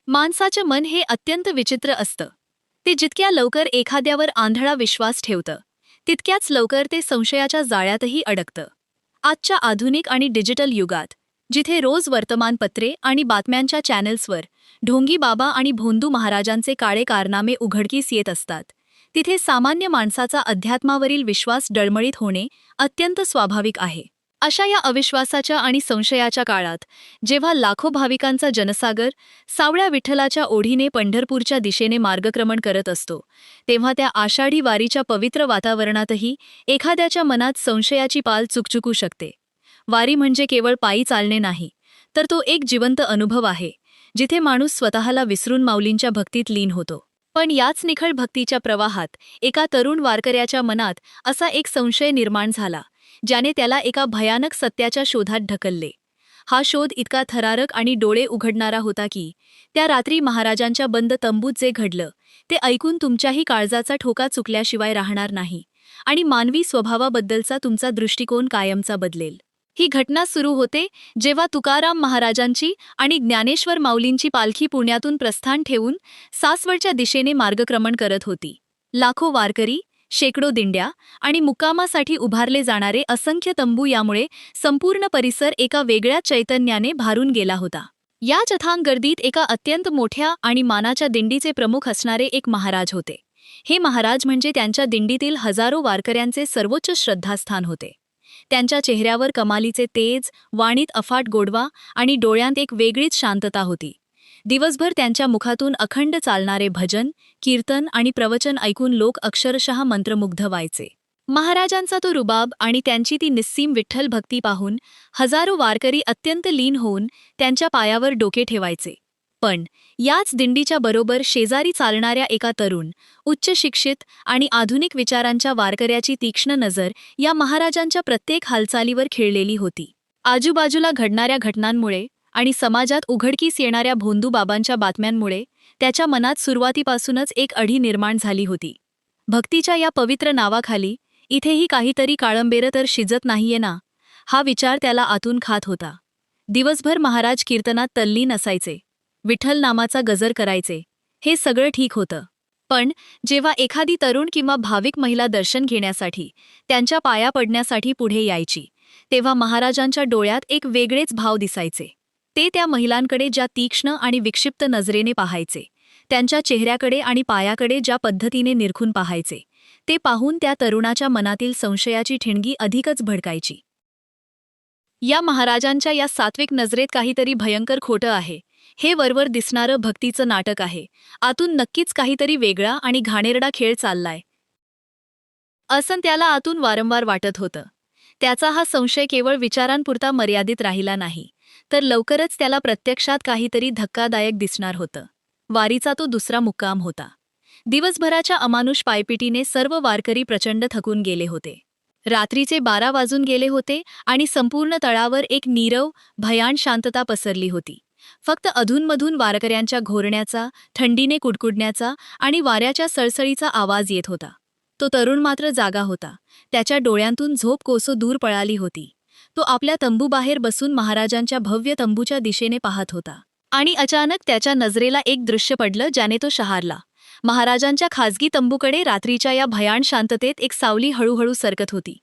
माणसाचं मन हे अत्यंत विचित्र असतं. ते जितक्या लवकर एखाद्यावर आंधळा विश्वास ठेवतं, तितक्याच लवकर ते संशयाच्या जाळ्यातही अडकतं. आजच्या आधुनिक आणि डिजिटल युगात, जिथे रोज वर्तमानपत्रे आणि बातम्यांच्या चॅनेल्सवर ढोंगी बाबा आणि भोंदू महाराजांचे काळे कारनामे उघडकीस येत असतात, तिथे सामान्य माणसाचा अध्यात्मावरील विश्वास डळमळीत होणे अत्यंत स्वाभाविक आहे. अशा या अविश्वासाच्या आणि संशयाच्या काळात, जेव्हा लाखो भाविकांचा जनसागर सावळ्या विठ्ठलाच्या ओढीने पंढरपूरच्या दिशेने मार्गक्रमण करत असतो, तेव्हा त्या आषाढी वारीच्या पवित्र वातावरणातही एखाद्याच्या मनात संशयाची पाल चुकचुकू शकते. वारी म्हणजे केवळ पायी चालणे नाही, तर तो एक जिवंत अनुभव आहे, जिथे माणूस स्वतःला विसरून माऊलींच्या भक्तीत लीन होतो. पण याच निखळ भक्तीच्या प्रवाहात एका तरुण वारकऱ्याच्या मनात असा एक संशय निर्माण झाला, ज्याने त्याला एका भयानक सत्याच्या शोधात ढकलले. हा शोध इतका थरारक आणि डोळे उघडणारा होता की त्या रात्री महाराजांच्या बंद तंबूत जे घडलं, ते ऐकून तुमच्याही काळजाचा ठोका चुकल्याशिवाय राहणार नाही आणि मानवी स्वभावाबद्दलचा तुमचा दृष्टिकोन कायमचा बदलेल. ही घटना सुरू होते जेव्हा तुकाराम महाराजांची आणि ज्ञानेश्वर माऊलींची पालखी पुण्यातून प्रस्थान ठेवून सासवडच्या दिशेने मार्गक्रमण करत होती. लाखो वारकरी, शेकडो दिंड्या आणि मुक्कामासाठी उभारले जाणारे असंख्य तंबू यामुळे संपूर्ण परिसर एका वेगळ्या चैतन्याने भारून गेला होता. या जथांग गर्दीत एका अत्यंत मोठ्या आणि मानाच्या दिंडीचे प्रमुख असणारे एक महाराज होते. हे महाराज म्हणजे त्यांच्या दिंडीतील हजारो वारकऱ्यांचे सर्वोच्च श्रद्धास्थान होते. त्यांच्या चेहऱ्यावर कमालीचे तेज, वाणीत अफाट गोडवा आणि डोळ्यांत एक वेगळीच शांतता होती. दिवसभर त्यांच्या मुखातून अखंड चालणारे भजन, कीर्तन आणि प्रवचन ऐकून लोक अक्षरशः मंत्रमुग्ध व्हायचे. महाराजांचा तो रुबाब आणि त्यांची ती निस्सीम विठ्ठल भक्ती पाहून हजारो वारकरी अत्यंत लीन होऊन त्यांच्या पायावर डोके ठेवायचे. पण याच दिंडीच्या बरोबर शेजारी चालणाऱ्या एका तरुण, उच्च शिक्षित आणि आधुनिक विचारांच्या वारकऱ्याची तीक्ष्ण नजर या महाराजांच्या प्रत्येक हालचालीवर खिळलेली होती. आजूबाजूला घडणाऱ्या घटनांमुळे आणि समाजात उघडकीस येणाऱ्या भोंदू बाबांच्या बातम्यांमुळे त्याच्या मनात सुरुवातीपासूनच एक अढी निर्माण झाली होती. भक्तीच्या या पवित्र नावाखाली इथेही काहीतरी काळंबेरं तर शिजत नाहीये ना, हा विचार त्याला आतून खात होता. दिवसभर महाराज कीर्तनात तल्लीन असायचे, विठ्ठल नामाचा गजर करायचे. हे सगळं ठीक होतं. पण जेव्हा एखादी तरुण किंवा भाविक महिला दर्शन घेण्यासाठी, त्यांच्या पाया पडण्यासाठी पुढे यायची, तेव्हा महाराजांच्या डोळ्यात एक वेगळेच भाव दिसायचे. ते त्या महिलांकडे ज्या तीक्ष्ण आणि विक्षिप्त नजरेने पाहायचे, त्यांच्या चेहऱ्याकडे आणि पायाकडे ज्या पद्धतीने निरखून पाहायचे, ते पाहून त्या तरुणाच्या मनातील संशयाची ठिणगी अधिकच भडकायची. या महाराजांच्या या सात्विक नजरेत काहीतरी भयंकर खोटं आहे. हे वरवर दिसणारं भक्तीचं नाटक आहे, आतून नक्कीच काहीतरी वेगळा आणि घाणेरडा खेळ चाललाय, असं त्याला आतून वारंवार वाटत होतं. त्याचा हा संशय केवळ विचारांपुरता मर्यादित राहिला नाही, तर लवकरच त्याला प्रत्यक्षात काहीतरी धक्कादायक दिसणार होतं. वारीचा तो दुसरा मुक्काम होता. दिवसभराच्या अमानुष पायपिटीने सर्व वारकरी प्रचंड थकून गेले होते. रात्रीचे 12 वाजून गेले होते आणि संपूर्ण तळावर एक नीरव, भयान शांतता पसरली होती. फक्त अधूनमधून वारकऱ्यांच्या घोरण्याचा, थंडीने कुडकुडण्याचा आणि वाऱ्याच्या सळसळीचा आवाज येत होता. तो तरुण मात्र जागा होता. त्याच्या डोळ्यांतून झोप कोसो दूर पळाली होती. तो आपल्या तंबूबाहेर बसून महाराजांच्या भव्य तंबूच्या दिशेने पाहत होता. आणि अचानक त्याच्या नजरेला एक दृश्य पडलं, ज्याने तो शहारला. महाराजांच्या खाजगी तंबूकडे रात्रीच्या या भयान शांततेत एक सावली हळूहळू सरकत होती.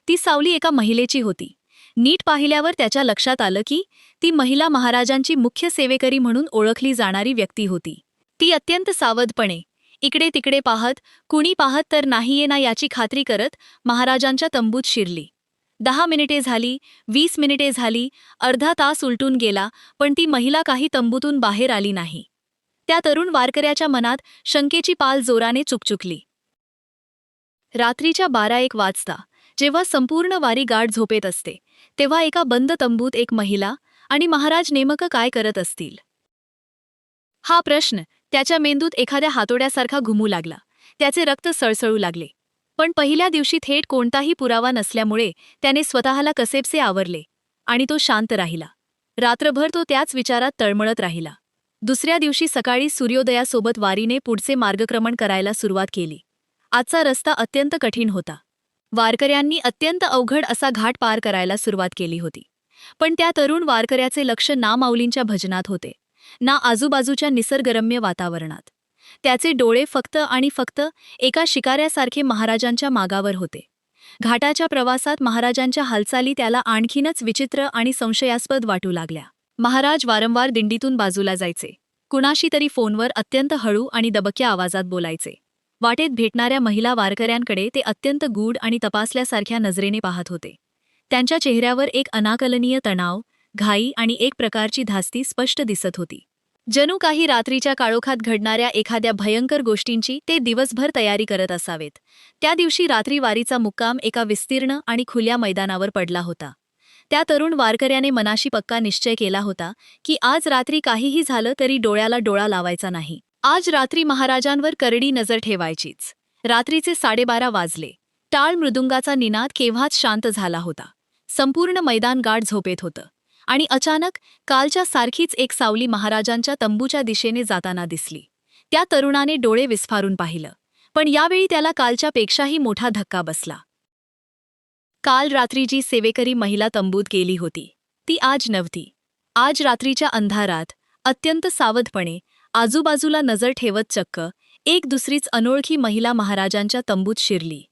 ती सावली एका महिलेची होती. नीट पाहिल्यावर त्याच्या लक्षात आलं की ती महिला महाराजांची मुख्य सेवेकरी म्हणून ओळखली जाणारी व्यक्ती होती. ती अत्यंत सावधपणे इकडे तिकडे पाहत, कुणी पाहत तर नाहीये ना याची खात्री करत महाराजांच्या तंबूत शिरली. 10 मिनिटे झाली, 20 मिनिटे झाली, अर्धा तास उलटून गेला, पण ती महिला काही तंबूतून बाहेर आली नाही. त्या तरुण वारकऱ्याच्या मनात शंकेची पाल जोराने चुकचुकली. रात्रीच्या 12-1 वाजता जेव्हा संपूर्ण वारी गाढ झोपेत असते, तेव्हा एका बंद तंबूत एक महिला आणि महाराज नेमकं काय करत असतील, हा प्रश्न त्याच्या मेंदूत एखाद्या हातोड्यासारखा घुमू लागला. त्याचे रक्त सळसळू लागले. पण पहिल्या दिवशी थेट कोणताही पुरावा नसल्यामुळे त्याने स्वतःला कसेबसे आवरले आणि तो शांत राहिला. रात्रभर तो त्याच विचारात तळमळत राहिला. दुसऱ्या दिवशी सकाळी सूर्योदयासोबत वारीने पुढचे मार्गक्रमण करायला सुरुवात केली. आजचा रस्ता अत्यंत कठीण होता. वारकऱ्यांनी अत्यंत अवघड असा घाट पार करायला सुरुवात केली होती. पण त्या तरुण वारकऱ्याचे लक्ष ना माऊलींच्या भजनात होते, ना आजूबाजूच्या निसर्गरम्य वातावरणात. त्याचे डोळे फक्त आणि फक्त एका शिकाऱ्यासारखे महाराजांच्या मागावर होते. घाटाच्या प्रवासात महाराजांच्या हालचाली त्याला आणखीनच विचित्र आणि संशयास्पद वाटू लागल्या. महाराज वारंवार दिंडीतून बाजूला जायचे. कुणाशी तरी फोनवर अत्यंत हळू आणि दबक्या आवाजात बोलायचे. वाटेत भेटणाऱ्या महिला वारकऱ्यांकडे ते अत्यंत गूढ आणि तपासल्यासारख्या नजरेने पाहत होते. त्यांच्या चेहऱ्यावर एक अनाकलनीय तणाव, घाई आणि एक प्रकारची धास्ती स्पष्ट दिसत होती. जणू काही रात्रीच्या काळोखात घडणाऱ्या एखाद्या भयंकर गोष्टींची ते दिवसभर तयारी करत असावेत. त्या दिवशी रात्री वारीचा मुक्काम एका विस्तीर्ण आणि खुल्या मैदानावर पडला होता. त्या तरुण वारकऱ्याने मनाशी पक्का निश्चय केला होता की आज रात्री काहीही झालं तरी डोळ्याला डोळा लावायचा नाही. आज रात्री महाराजांवर करडी नजर ठेवायचीच. रात्रीचे 12:30 वाजले. टाळ मृदुंगाचा निनाद केव्हाच शांत झाला होता. संपूर्ण मैदान गाढ झोपेत होतं. आणि अचानक कालच्या सारखीच एक सावली महाराजांच्या तंबूच्या दिशेने जाताना दिसली. त्या तरुणाने डोळे विस्फारून पाहिलं. पण यावेळी त्याला कालच्यापेक्षाही मोठा धक्का बसला. काल रात्री जी सेवेकरी महिला तंबूत गेली होती ती आज नव्हती. आज रात्रीच्या अंधारात अत्यंत सावधपणे आजूबाजूला नजर ठेवत चक्क एक दुसरीच अनोळखी महिला महाराजांच्या तंबूत शिरली.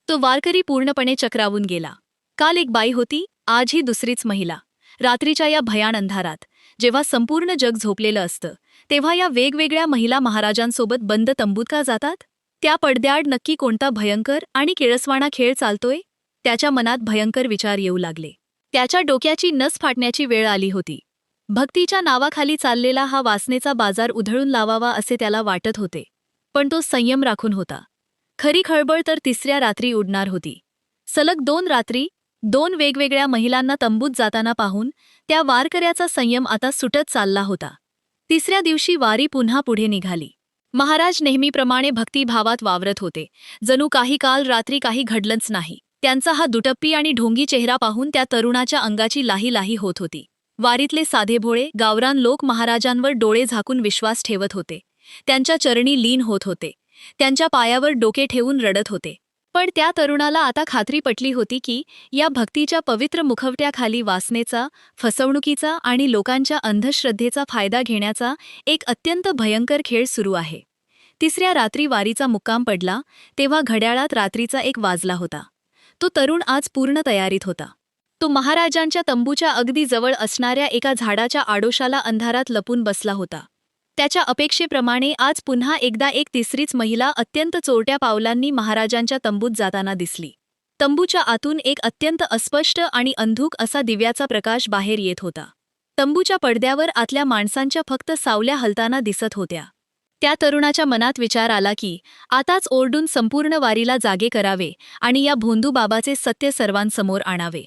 तो वारकरी पूर्णपणे चक्रावून गेला. काल एक बाई होती, आज ही दुसरीच महिला. रात्रीच्या या भयाण अंधारात जेव्हा संपूर्ण जग झोपलेलं असतं तेव्हा या वेगवेगळ्या महिला महाराजांसोबत बंद तंबूत का जातात? त्या पडद्याआड नक्की कोणता भयंकर आणि किळसवाणा खेळ चालतोय? त्याच्या मनात भयंकर विचार येऊ लागले. त्याच्या डोक्याची नस फाटण्याची वेळ आली होती. भक्तीच्या नावाखाली चाललेला हा वासनेचा बाजार उधळून लावावा असे त्याला वाटत होते. पण तो संयम राखून होता. खरी खळबळ तर तिसऱ्या रात्री उडणार होती. सलग 2 रात्री 2 वेगवेगळ्या महिलांना तंबूत जाताना पाहून त्या वारकऱ्याचा संयम आता सुटत चालला होता. तिसऱ्या दिवशी वारी पुन्हा पुढे निघाली. महाराज नेहमीप्रमाणे भक्तिभावात वावरत होते. जणू काही काल रात्री काही घडलंच नाही. त्यांचा हा दुटप्पी आणि ढोंगी चेहरा पाहून त्या तरुणाच्या अंगाची लाही लाही होत होती. वारीतले साधेभोळे गावरान लोक महाराजांवर डोळे झाकून विश्वास ठेवत होते. त्यांच्या चरणी लीन होत होते. त्यांच्या पायावर डोके ठेवून रडत होते. पण त्या तरुणाला आता खात्री पटली होती की या भक्तीच्या पवित्र मुखवट्याखाली वासनेचा, फसवणुकीचा आणि लोकांच्या अंधश्रद्धेचा फायदा घेण्याचा एक अत्यंत भयंकर खेळ सुरू आहे. तिसऱ्या रात्री वारीचा मुक्काम पडला तेव्हा घड्याळात रात्रीचा 1 वाजला होता. तो तरुण आज पूर्ण तयारीत होता. तो महाराजांच्या तंबूच्या अगदी जवळ असणाऱ्या एका झाडाच्या आडोशाला अंधारात लपून बसला होता. त्याच्या अपेक्षेप्रमाणे आज पुन्हा एकदा एक तिसरीच महिला अत्यंत चोरट्या पावलांनी महाराजांच्या तंबूत जाताना दिसली. तंबूच्या आतून एक अत्यंत अस्पष्ट आणि अंधुक असा दिव्याचा प्रकाश बाहेर येत होता. तंबूच्या पडद्यावर आतल्या माणसांच्या फक्त सावल्या हलताना दिसत होत्या. त्या तरुणाच्या मनात विचार आला की आताच ओरडून संपूर्ण वारीला जागे करावे आणि या भोंदू बाबाचे सत्य सर्वांसमोर आणावे.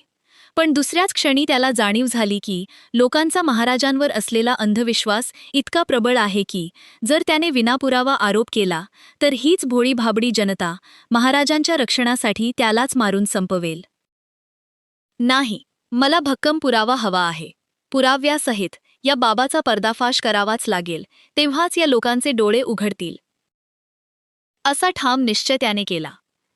पण दुसऱ्याच क्षणी त्याला जाणीव झाली की लोकांचा महाराजांवर असलेला अंधविश्वास इतका प्रबळ आहे की जर त्याने विनापुरावा आरोप केला तर हीच भोळी भाबडी जनता महाराजांच्या रक्षणासाठी त्यालाच मारून संपवेल. नाही, मला भक्कम पुरावा हवा आहे. पुराव्यासहित या बाबाचा पर्दाफाश करावाच लागेल, तेव्हाच या लोकांचे डोळे उघडतील. असा ठाम निश्चय त्याने केला.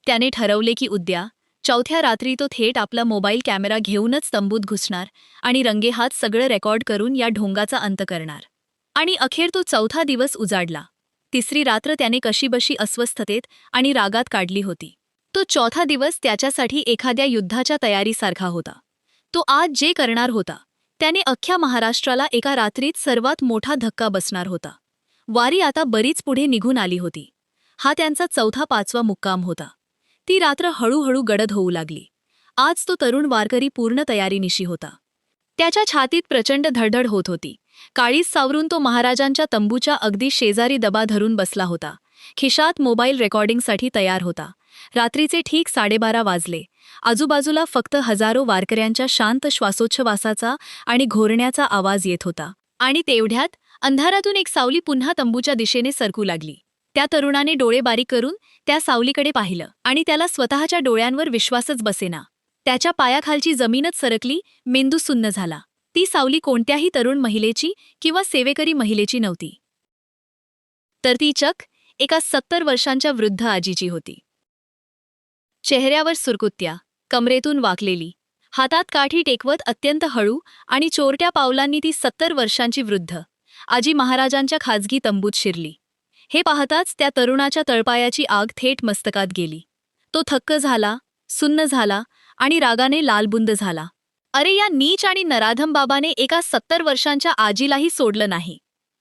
त्याने ठरवले की उद्या 4थ्या रात्री तो थेट आपला मोबाईल कॅमेरा घेऊनच तंबूत घुसणार आणि रंगेहात सगळं रेकॉर्ड करून या ढोंगाचा अंत करणार. आणि अखेर तो 4था दिवस उजाडला. तिसरी रात्र त्याने कशीबशी अस्वस्थतेत आणि रागात काढली होती. तो 4था दिवस त्याच्यासाठी एखाद्या युद्धाच्या तयारीसारखा होता. तो आज जे करणार होता त्याने अख्ख्या महाराष्ट्राला एका रात्रीत सर्वात मोठा धक्का बसणार होता. वारी आता बरीच पुढे निघून आली होती. हा त्यांचा 4था-5वा मुक्काम होता. ती रात्र हळूहळू गडद होऊ लागली. आज तो तरुण वारकरी पूर्ण तयारीनिशी होता. त्याच्या छातीत प्रचंड धडधड होत होती. काळीज सावरून तो महाराजांच्या तंबूच्या अगदी शेजारी दबा धरून बसला होता. खिशात मोबाईल रेकॉर्डिंगसाठी तयार होता. रात्रीचे ठीक 12:30 वाजले. आजूबाजूला फक्त हजारो वारकऱ्यांच्या शांत श्वासोच्छवासाचा आणि घोरण्याचा आवाज येत होता. आणि तेवढ्यात अंधारातून एक सावली पुन्हा तंबूच्या दिशेने सरकू लागली. त्या तरुणाने डोळे बारीक करून त्या सावलीकडे पाहिलं आणि त्याला स्वतःच्या डोळ्यांवर विश्वासच बसेना. त्याच्या पायाखालची जमीनच सरकली, मेंदू सुन्न झाला. ती सावली कोणत्याही तरुण महिलेची किंवा सेवेकरी महिलेची नव्हती. तर ती चक एका 70 वर्षांच्या वृद्ध आजीची होती. चेहऱ्यावर सुरकुत्या, कमरेतून वाकलेली, हातात काठी टेकवत अत्यंत हळू आणि चोरट्या पावलांनी ती 70 वर्षांची वृद्ध आजी महाराजांच्या खाजगी तंबूत शिरली. हे पाहताच त्या तरुणाच्या तळपायाची आग थेट मस्तकात गेली. तो थक्क झाला, सुन्न झाला आणि रागाने लालबुंद झाला. अरे, या नीच आणि नराधम बाबाने एका 70 वर्षांच्या आजीलाही सोडलं नाही.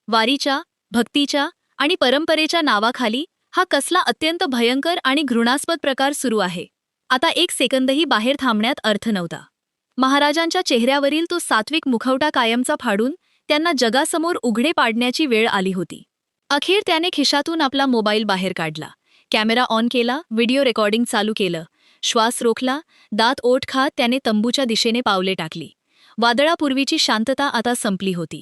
वारीच्या, भक्तीच्या आणि परंपरेच्या नावाखाली हा कसला अत्यंत भयंकर आणि घृणास्पद प्रकार सुरू आहे. आता एक सेकंदही बाहेर थांबण्यात अर्थ नव्हता. महाराजांच्या चेहऱ्यावरील तो सात्विक मुखवटा कायमचा फाडून त्यांना जगासमोर उघडे पाडण्याची वेळ आली होती. अखेर त्याने खिशातून आपला मोबाईल बाहेर काढला, कॅमेरा ऑन केला, व्हिडिओ रेकॉर्डिंग चालू केलं. श्वास रोखला, दात ओठ खात त्याने तंबूच्या दिशेने पावले टाकली. वादळापूर्वीची शांतता आता संपली होती.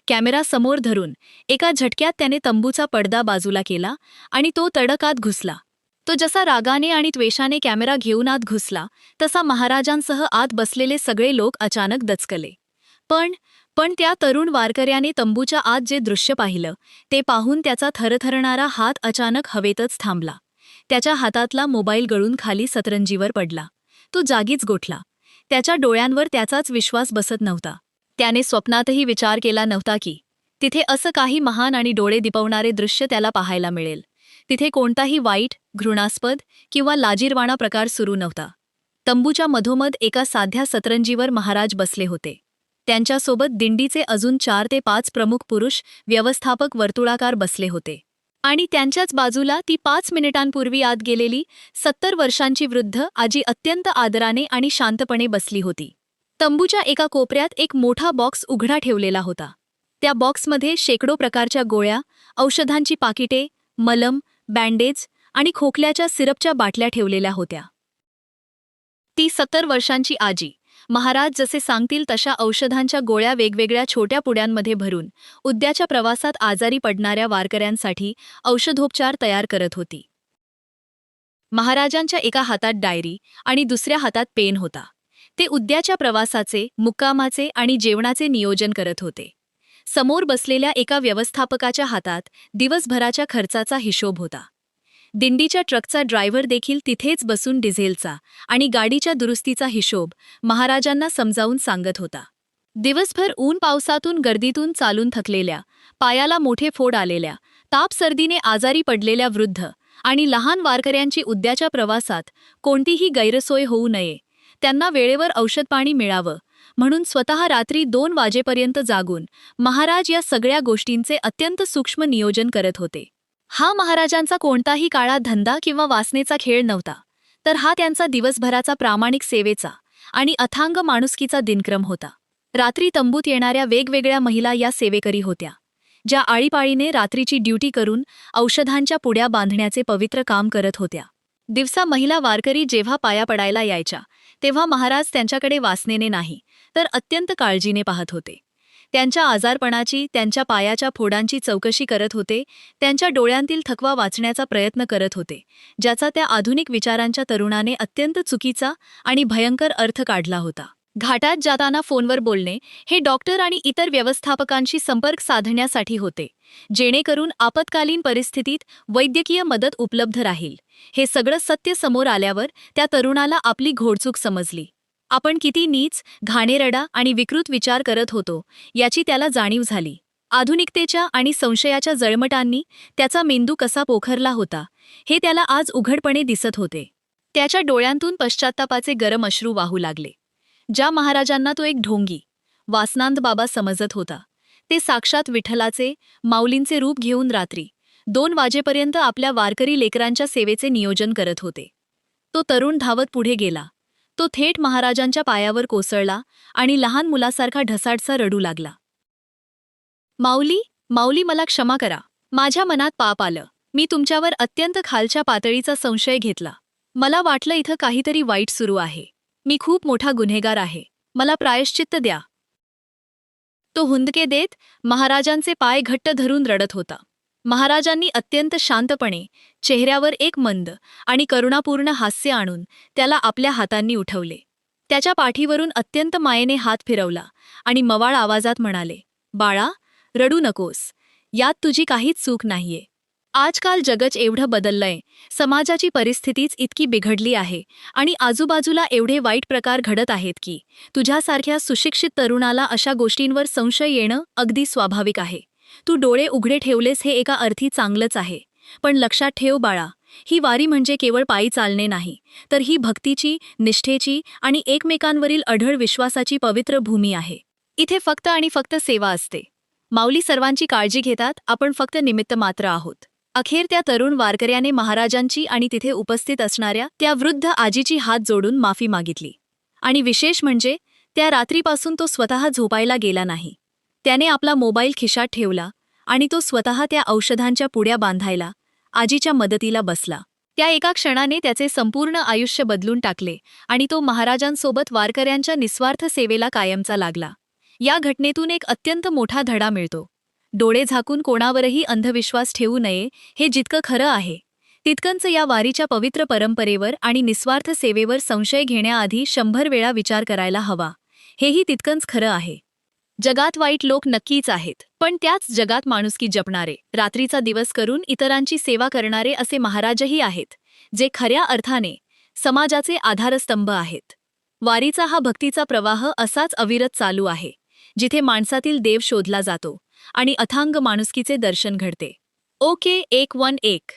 कॅमेरा समोर धरून एका झटक्यात त्याने तंबूचा पडदा बाजूला केला आणि तो तडक आत घुसला. तो जसा रागाने आणि त्वेषाने कॅमेरा घेऊन आत घुसला, तसा महाराजांसह आत बसलेले सगळे लोक अचानक दचकले. पण त्या तरुण वारकऱ्याने तंबूच्या आत जे दृश्य पाहिलं, ते पाहून त्याचा थरथरणारा हात अचानक हवेतच थांबला. त्याच्या हातातला मोबाईल गळून खाली सतरंजीवर पडला. तो जागीच गोठला. त्याच्या डोळ्यांवर त्याचाच विश्वास बसत नव्हता. त्याने स्वप्नातही विचार केला नव्हता की तिथे असं काही महान आणि डोळे दिपवणारे दृश्य त्याला पाहायला मिळेल. तिथे कोणताही वाईट, घृणास्पद किंवा लाजिरवाणा प्रकार सुरू नव्हता. तंबूच्या मधोमध एका साध्या सतरंजीवर महाराज बसले होते. त्यांच्यासोबत दिंडीचे अजून 4 ते 5 प्रमुख पुरुष व्यवस्थापक वर्तुळाकार बसले होते. आणि त्यांच्याच बाजूला ती 5 मिनिटांपूर्वी आत गेलेली 70 वर्षांची वृद्ध आजी अत्यंत आदराने आणि शांतपणे बसली होती. तंबूच्या एका कोपऱ्यात एक मोठा बॉक्स उघडा ठेवलेला होता. त्या बॉक्समध्ये शेकडो प्रकारच्या गोळ्या, औषधांची पाकिटे, मलम, बँडेज आणि खोकल्याच्या सिरपच्या बाटल्या ठेवलेल्या होत्या. ती 70 वर्षांची आजी महाराज जसे सांगतील तशा औषधांच्या गोळ्या वेगवेगळ्या छोट्या पुड्यांमध्ये भरून उद्याच्या प्रवासात आजारी पडणाऱ्या वारकऱ्यांसाठी औषधोपचार तयार करत होती. महाराजांच्या एका हातात डायरी आणि दुसऱ्या हातात पेन होता. ते उद्याच्या प्रवासाचे, मुक्कामाचे आणि जेवणाचे नियोजन करत होते. समोर बसलेल्या एका व्यवस्थापकाच्या हातात दिवसभराच्या खर्चाचा हिशोब होता. दिंडीच्या ट्रकचा ड्रायव्हर देखील तिथेच बसून डिझेलचा आणि गाडीच्या दुरुस्तीचा हिशोब महाराजांना समजावून सांगत होता. दिवसभर ऊन पावसातून गर्दीतून चालून थकलेल्या, पायाला मोठे फोड आलेल्या, ताप सर्दीने आजारी पडलेल्या वृद्ध आणि लहान वारकऱ्यांची उद्याच्या प्रवासात कोणतीही गैरसोय होऊ नये, त्यांना वेळेवर औषधपाणी मिळावं म्हणून स्वतः रात्री 2 वाजेपर्यंत जागून महाराज या सगळ्या गोष्टींचे अत्यंत सूक्ष्म नियोजन करत होते. हा महाराजांचा कोणताही काळा धंदा किंवा वासनेचा खेळ नव्हता, तर हा त्यांचा दिवसभराचा प्रामाणिक सेवेचा आणि अथांग माणुसकीचा दिनक्रम होता. रात्री तंबूत येणाऱ्या वेगवेगळ्या महिला या सेवेकरी होत्या, ज्या आळीपाळीने रात्रीची ड्युटी करून औषधांच्या पुड्या बांधण्याचे पवित्र काम करत होत्या. दिवसा महिला वारकरी जेव्हा पाया पडायला यायच्या, तेव्हा महाराज त्यांच्याकडे वासनेने नाही, तर अत्यंत काळजीने पाहत होते. त्यांच्या आजारपणाची, त्यांच्या पायाच्या फोडांची चौकशी करत होते, त्यांच्या डोळ्यांतील थकवा वाचण्याचा प्रयत्न करत होते, ज्याचा त्या आधुनिक विचारांच्या तरुणाने अत्यंत चुकीचा आणि भयंकर अर्थ काढला होता. घाटात जाताना फोनवर बोलणे हे डॉक्टर आणि इतर व्यवस्थापकांशी संपर्क साधण्यासाठी होते, जेणेकरून आपत्कालीन परिस्थितीत वैद्यकीय मदत उपलब्ध राहील. हे सगळं सत्य समोर आल्यावर त्या तरुणाला आपली घोडचूक समजली. आपण किती नीच, घाणेरडा आणि विकृत विचार करत होतो याची त्याला जाणीव झाली. आधुनिकतेच्या आणि संशयाच्या जळमटांनी त्याचा मेंदू कसा पोखरला होता हे त्याला आज उघडपणे दिसत होते. त्याच्या डोळ्यांतून पश्चात्तापाचे गरम अश्रू वाहू लागले. ज्या महाराजांना तो एक ढोंगी, वासनांध बाबा समजत होता, ते साक्षात विठ्ठलाचे, माऊलींचे रूप घेऊन रात्री 2 वाजेपर्यंत आपल्या वारकरी लेकरांच्या सेवेचे नियोजन करत होते. तो तरुण धावत पुढे गेला. तो थेट महाराजांच्या पायावर कोसळला आणि लहान मुलासारखा ढसाढसा रडू लागला. माऊली, माऊली, मला क्षमा करा. माझ्या मनात पाप आलं. मी तुमच्यावर अत्यंत खालच्या पातळीचा संशय घेतला. मला वाटलं इथं काहीतरी वाईट सुरू आहे. मी खूप मोठा गुन्हेगार आहे. मला प्रायश्चित्त द्या. तो हुंदके देत महाराजांचे पाय घट्ट धरून रडत होता. महाराजांनी अत्यंत शांतपणे चेहऱ्यावर एक मंद आणि करुणापूर्ण हास्य आणून त्याला आपल्या हातांनी उठवले. त्याच्या पाठीवरून अत्यंत मायेने हात फिरवला आणि मवाळ आवाजात म्हणाले, बाळा, रडू नकोस. यात तुझी काहीच चूक नाहीये. आजकाल जगच एवढं बदललंय, समाजाची परिस्थितीच इतकी बिघडली आहे आणि आजूबाजूला एवढे वाईट प्रकार घडत आहेत की तुझ्यासारख्या सुशिक्षित तरुणाला अशा गोष्टींवर संशय येणं अगदी स्वाभाविक आहे. तू डोळे उघडे ठेवलेस हे एका अर्थी चांगलंच आहे. पण लक्षात ठेव बाळा, ही वारी म्हणजे केवळ पायी चालणे नाही, तर ही भक्तीची, निष्ठेची आणि एकमेकांवरील अढळ विश्वासाची पवित्र भूमी आहे. इथे फक्त आणि फक्त सेवा असते. माऊली सर्वांची काळजी घेतात, आपण फक्त निमित्त मात्र आहोत. अखेर त्या तरुण वारकऱ्याने महाराजांची आणि तिथे उपस्थित असणाऱ्या त्या वृद्ध आजीची हात जोडून माफी मागितली. आणि विशेष म्हणजे त्या रात्रीपासून तो स्वतः झोपायला गेला नाही. त्याने आपला मोबाईल खिशात ठेवला आणि तो स्वतः त्या औषधांच्या पुड्या बांधायला आजीच्या मदतीला बसला. त्या एका क्षणाने त्याचे संपूर्ण आयुष्य बदलून टाकले आणि तो महाराजांसोबत वारकऱ्यांच्या निस्वार्थ सेवेला कायमचा लागला. या घटनेतून एक अत्यंत मोठा धडा मिळतो. डोळे झाकून कोणावरही अंधविश्वास ठेवू नये, हे जितकं खरं आहे तितकंच या वारीच्या पवित्र परंपरेवर आणि निस्वार्थ सेवेवर संशय घेण्याआधी 100 वेळा विचार करायला हवा, हेही तितकंच खरं आहे. जगात वाईट लोक नक्कीच आहेत, पण त्याच जगात माणुसकी जपणारे, रात्रीचा दिवस करून इतरांची सेवा करणारे असे महाराजही आहेत, जे खऱ्या अर्थाने समाजाचे आधारस्तंभ आहेत. वारीचा हा भक्तीचा प्रवाह असाच अविरत चालू आहे, जिथे माणसातील देव शोधला जातो आणि अथांग माणुसकीचे दर्शन घडते. ओके 111